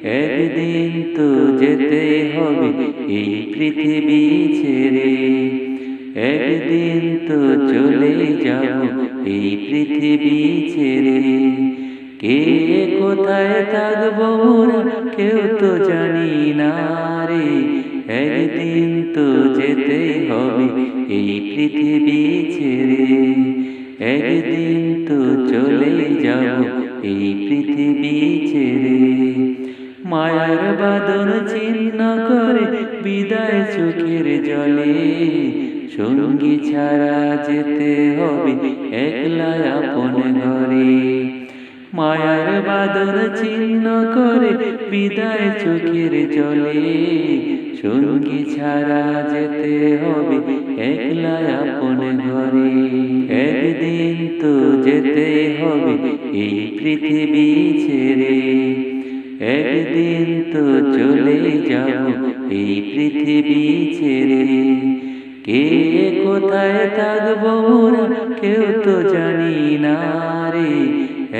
একদিন তো যেতে হবে এই পৃথিবী ছেড়ে, একদিন তো চলে যাব এই পৃথিবী ছেড়ে। কে কোথায় থাকবো মোরা কেউ তো জানি না রে, একদিন তো যেতে হবে এই পৃথিবী ছেড়ে, একদিন তো চলে যাব এই পৃথিবী ছেড়ে। মায়ার বাঁধন ছিন্ন করে বিদায় চোখের জলে, সঙ্গী ছাড়া যেতে হবে একলা আপন ঘরে। মায়ার বাঁধন ছিন্ন করে বিদায় চোখের জলে, সঙ্গী ছাড়া যেতে হবে একলা আপন ঘরে। একদিন তো যেতে হবে এই পৃথিবী ছেড়ে, একদিন তো চলে যাব এই পৃথিবী ছেড়ে। কে কোথায় থাকবো মোরা কেউ তো জানি না রে,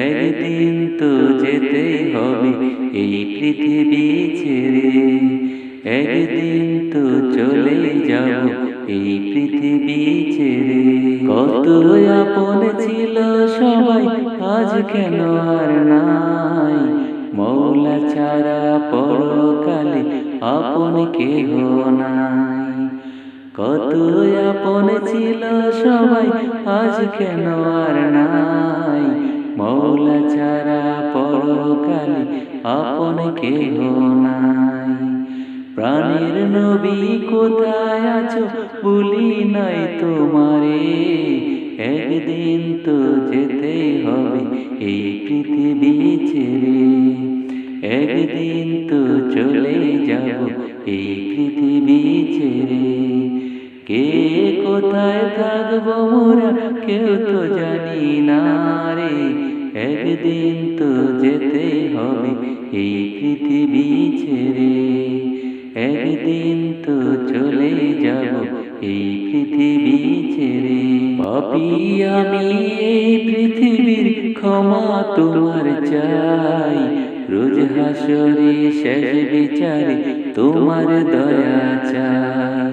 একদিন তো যেতে হবে এই পৃথিবী ছেড়ে, একদিন তো চলে যাব এই পৃথিবী ছেড়ে। কত আপন ছিল সবাই আজ কেন আর নাই, মৌলা ছাড়া পরকালে আপন কেহ নাই। কত আপন ছিল সবাই আজ কেন আর নাই, মৌলা ছাড়া পরকালে আপন কেহ নাই। প্রাণের নবী কোথায় আছো বলি নাই তোমারে, একদিন তো যেতে হবে এই পৃথিবী ছেড়ে, একদিন তো চলে যাব এই পৃথিবী ছেড়ে। কে কোথায় থাকবো মোরা কেউ তো জানি না রে, একদিন তো যেতে হবে এই পৃথিবী ছেড়ে, একদিন তো চলে যাব এই পৃথিবী ছেড়ে। পাপী আমি এই পৃথিবীর ক্ষমা তোমার চাই, রোজ হাসরে শেষ বিচারে তোমার দয়া চাই।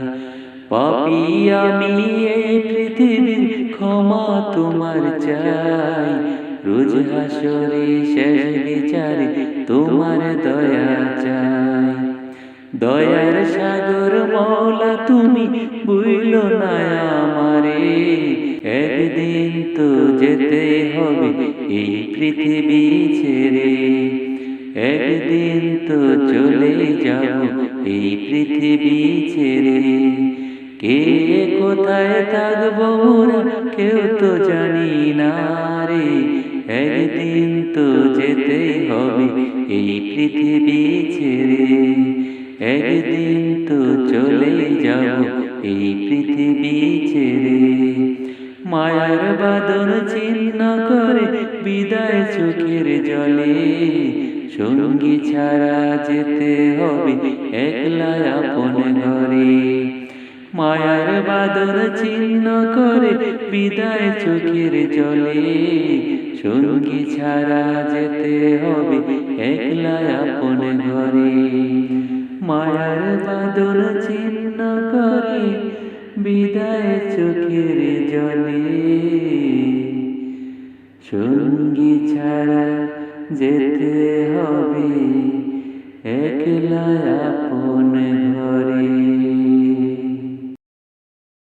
পাপী আমি এই পৃথিবীর ক্ষমা তোমার চাই, রোজ হাসরে শেষ বিচারে তোমার দয়া চাই। দয়ার সাগর মওলা তুমি বুইলো না আমারে, একদিন তো যেতে হবে এই পৃথিবী ছেড়ে, একদিন তো চলে যাব এই পৃথিবী ছেড়ে। কে কোথায় থাকবো মোরা কেউ তো জানি না রে, একদিন তো যেতে হবে এই পৃথিবী ছেড়ে, একদিন তো চলে যাব এই পৃথিবী ছেড়ে। মায়ার বাঁধন ছিন্ন করে বিদায় চোখের জলে, সঙ্গী ছাড়া যেতে হবে একলা আপন ঘরে। মায়ার বাঁধন ছিন্ন করে বিদায় চোখের জলে, সঙ্গী ছাড়া যেতে হবে একলা আপন ঘরে। মায়ার বাঁধন ছিন্ন করে বিদায় চোখের জলে, সঙ্গী ছাড়া যেতে হবে একলা আপন